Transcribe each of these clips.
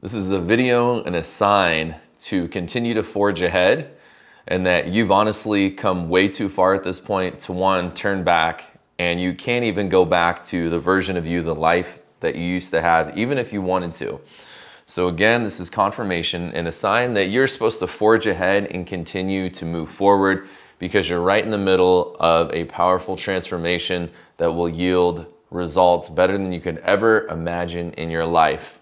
This is a video and a sign to continue to forge ahead, and that you've honestly come way too far at this point to one, turn back, and you can't even go back to the version of you, the life that you used to have, even if you wanted to. So again, this is confirmation and a sign that you're supposed to forge ahead and continue to move forward, because you're right in the middle of a powerful transformation that will yield results better than you could ever imagine in your life.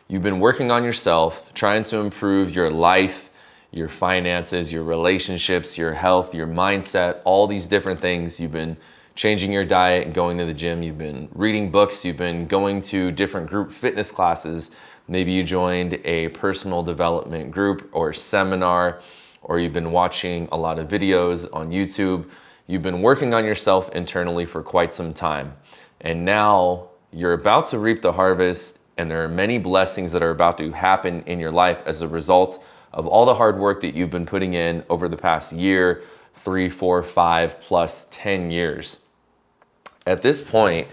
You've been working on yourself, trying to improve your life, your finances, your relationships, your health, your mindset, all these different things. You've been changing your diet and going to the gym. You've been reading books. You've been going to different group fitness classes. Maybe you joined a personal development group or seminar, or you've been watching a lot of videos on YouTube. You've been working on yourself internally for quite some time. And now you're about to reap the harvest. And there are many blessings that are about to happen in your life as a result of all the hard work that you've been putting in over the past year, 3, 4, 5, plus 10 years. At this point,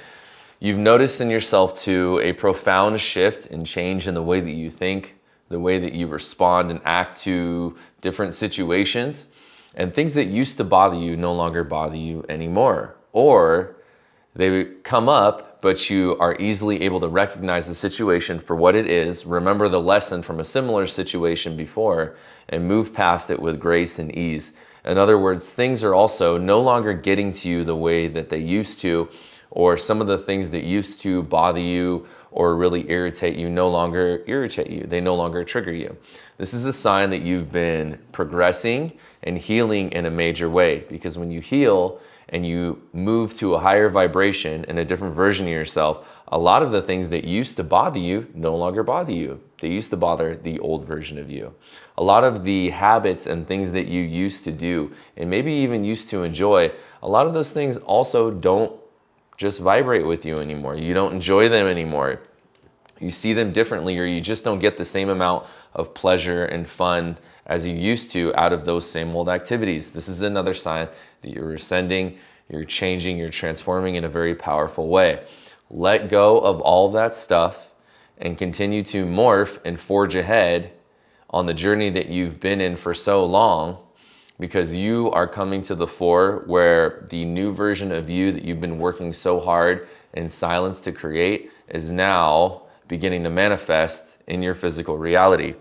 you've noticed in yourself too a profound shift and change in the way that you think, the way that you respond and act to different situations, and things that used to bother you no longer bother you anymore. Or they come up, but you are easily able to recognize the situation for what it is, remember the lesson from a similar situation before, and move past it with grace and ease. In other words, things are also no longer getting to you the way that they used to, or some of the things that used to bother you or really irritate you no longer irritate you. They no longer trigger you. This is a sign that you've been progressing and healing in a major way, because when you heal and you move to a higher vibration and a different version of yourself, a lot of the things that used to bother you no longer bother you. They used to bother the old version of you. A lot of the habits and things that you used to do, and maybe even used to enjoy, a lot of those things also don't just vibrate with you anymore. You don't enjoy them anymore. You see them differently, or you just don't get the same amount of pleasure and fun as you used to out of those same old activities. This is another sign that you're ascending, you're changing, you're transforming in a very powerful way. Let go of all that stuff and continue to morph and forge ahead on the journey that you've been in for so long, because you are coming to the fore where the new version of you that you've been working so hard in silence to create is now beginning to manifest in your physical reality.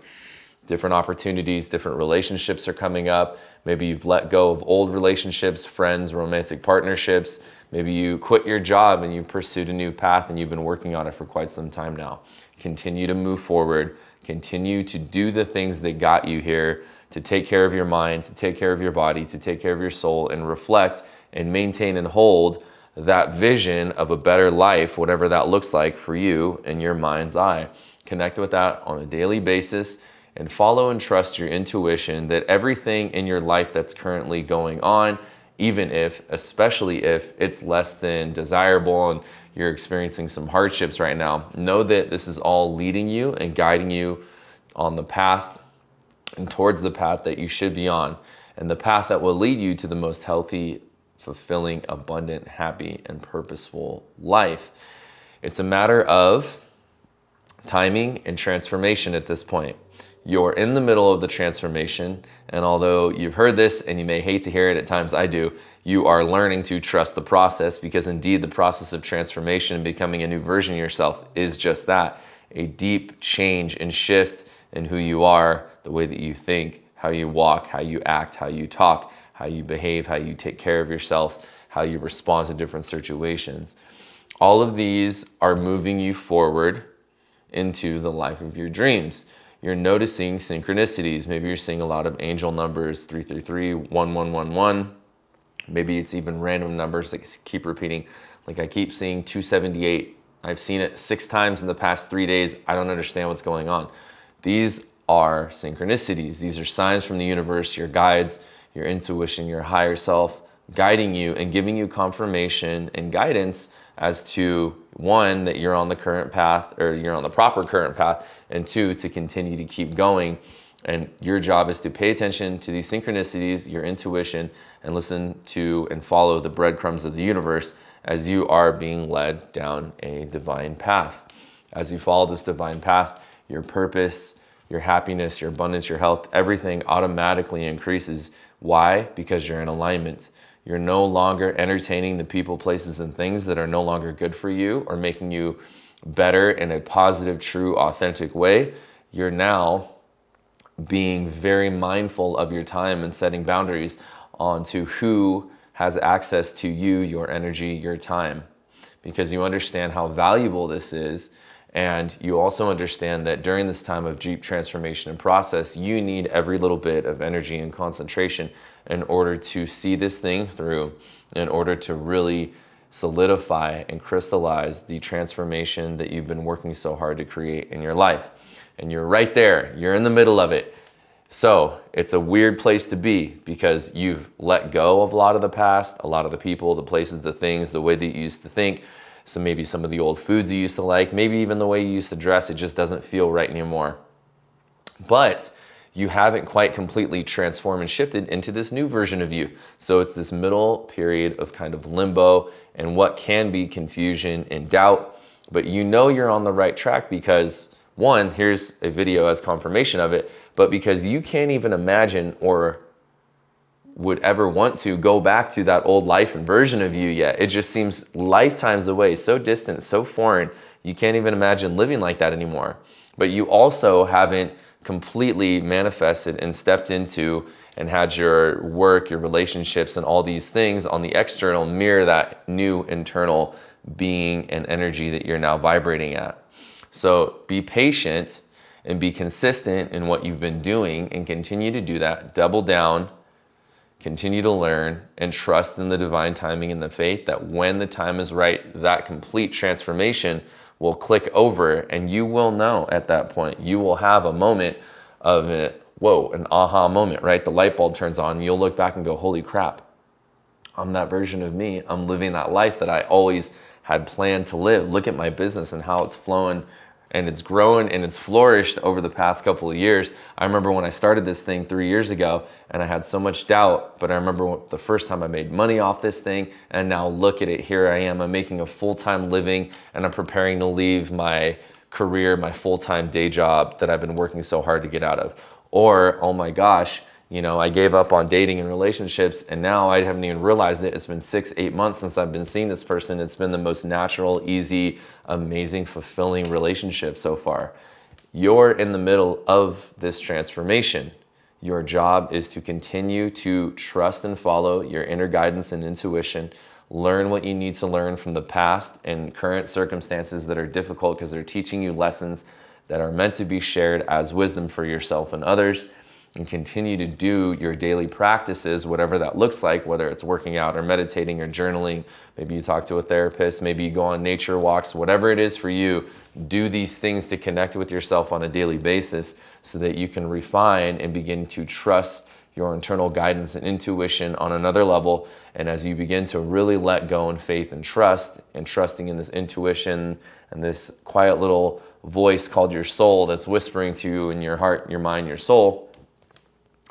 Different opportunities, different relationships are coming up. Maybe you've let go of old relationships, friends, romantic partnerships. Maybe you quit your job and you pursued a new path and you've been working on it for quite some time now. Continue to move forward. Continue to do the things that got you here, to take care of your mind, to take care of your body, to take care of your soul, and reflect and maintain and hold that vision of a better life, whatever that looks like for you in your mind's eye. Connect with that on a daily basis and follow and trust your intuition that everything in your life that's currently going on, even if, especially if it's less than desirable and you're experiencing some hardships right now, know that this is all leading you and guiding you on the path and towards the path that you should be on, and the path that will lead you to the most healthy, fulfilling, abundant, happy, and purposeful life. It's a matter of timing and transformation at this point. You're in the middle of the transformation, and although you've heard this and you may hate to hear it, at times I do, you are learning to trust the process, because indeed the process of transformation and becoming a new version of yourself is just that, a deep change and shift in who you are, the way that you think, how you walk, how you act, how you talk, how you behave, how you take care of yourself, how you respond to different situations. All of these are moving you forward into the life of your dreams. You're noticing synchronicities. Maybe you're seeing a lot of angel numbers, 333, 1111. Maybe it's even random numbers that keep repeating. Like I keep seeing 278. I've seen it 6 times in the past 3 days. I don't understand what's going on. These are synchronicities. These are signs from the universe, your guides, your intuition, your higher self, guiding you and giving you confirmation and guidance as to, 1, that you're on the current path, or you're on the proper current path, and 2, to continue to keep going. And your job is to pay attention to these synchronicities, your intuition, and listen to and follow the breadcrumbs of the universe as you are being led down a divine path. As you follow this divine path, your purpose, your happiness, your abundance, your health, everything automatically increases. Why? Because you're in alignment. You're no longer entertaining the people, places, and things that are no longer good for you or making you better in a positive, true, authentic way. You're now being very mindful of your time and setting boundaries onto who has access to you, your energy, your time, because you understand how valuable this is. And you also understand that during this time of deep transformation and process, you need every little bit of energy and concentration in order to see this thing through, in order to really solidify and crystallize the transformation that you've been working so hard to create in your life. And you're right there, you're in the middle of it. So it's a weird place to be because you've let go of a lot of the past, a lot of the people, the places, the things, the way that you used to think. So maybe some of the old foods you used to like, maybe even the way you used to dress, it just doesn't feel right anymore. But you haven't quite completely transformed and shifted into this new version of you. So it's this middle period of kind of limbo and what can be confusion and doubt. But you know you're on the right track because, one, here's a video as confirmation of it, but because you can't even imagine or would ever want to go back to that old life and version of you yet. It just seems lifetimes away, so distant, so foreign. You can't even imagine living like that anymore. But you also haven't completely manifested and stepped into and had your work, your relationships, and all these things on the external mirror that new internal being and energy that you're now vibrating at. So be patient and be consistent in what you've been doing and continue to do that. Double down, continue to learn, and trust in the divine timing and the faith that when the time is right, that complete transformation will click over and you will know at that point. You will have a moment of it, whoa, an aha moment, right? The light bulb turns on and you'll look back and go, holy crap, I'm that version of me. I'm living that life that I always had planned to live. Look at my business and how it's flowing and it's grown and it's flourished over the past couple of years. I remember when I started this thing 3 years ago and I had so much doubt, but I remember the first time I made money off this thing, and now look at it, here I am. I'm making a full-time living and I'm preparing to leave my career, my full-time day job that I've been working so hard to get out of. Or, oh my gosh, I gave up on dating and relationships and now I haven't even realized it. It's been 6-8 months since I've been seeing this person. It's been the most natural, easy, amazing, fulfilling relationship so far. You're in the middle of this transformation. Your job is to continue to trust and follow your inner guidance and intuition. Learn what you need to learn from the past and current circumstances that are difficult because they're teaching you lessons that are meant to be shared as wisdom for yourself and others. And continue to do your daily practices, whatever that looks like, whether it's working out or meditating or journaling. Maybe you talk to a therapist, maybe you go on nature walks, whatever it is for you, do these things to connect with yourself on a daily basis so that you can refine and begin to trust your internal guidance and intuition on another level. And as you begin to really let go in faith and trust, and trusting in this intuition and this quiet little voice called your soul that's whispering to you in your heart, your mind, your soul,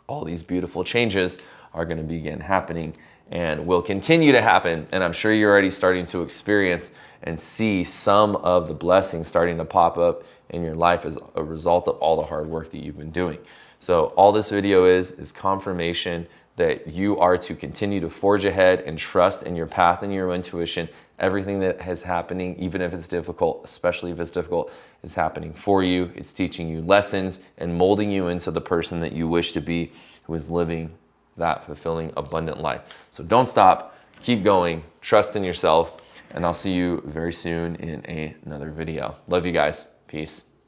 all these beautiful changes are going to begin happening and will continue to happen. And I'm sure you're already starting to experience and see some of the blessings starting to pop up in your life as a result of all the hard work that you've been doing. So all this video is confirmation that you are to continue to forge ahead and trust in your path and your intuition. Everything that is happening, even if it's difficult, especially if it's difficult, is happening for you. It's teaching you lessons and molding you into the person that you wish to be, who is living that fulfilling, abundant life. So don't stop, keep going, trust in yourself, and I'll see you very soon in another video. Love you guys. Peace.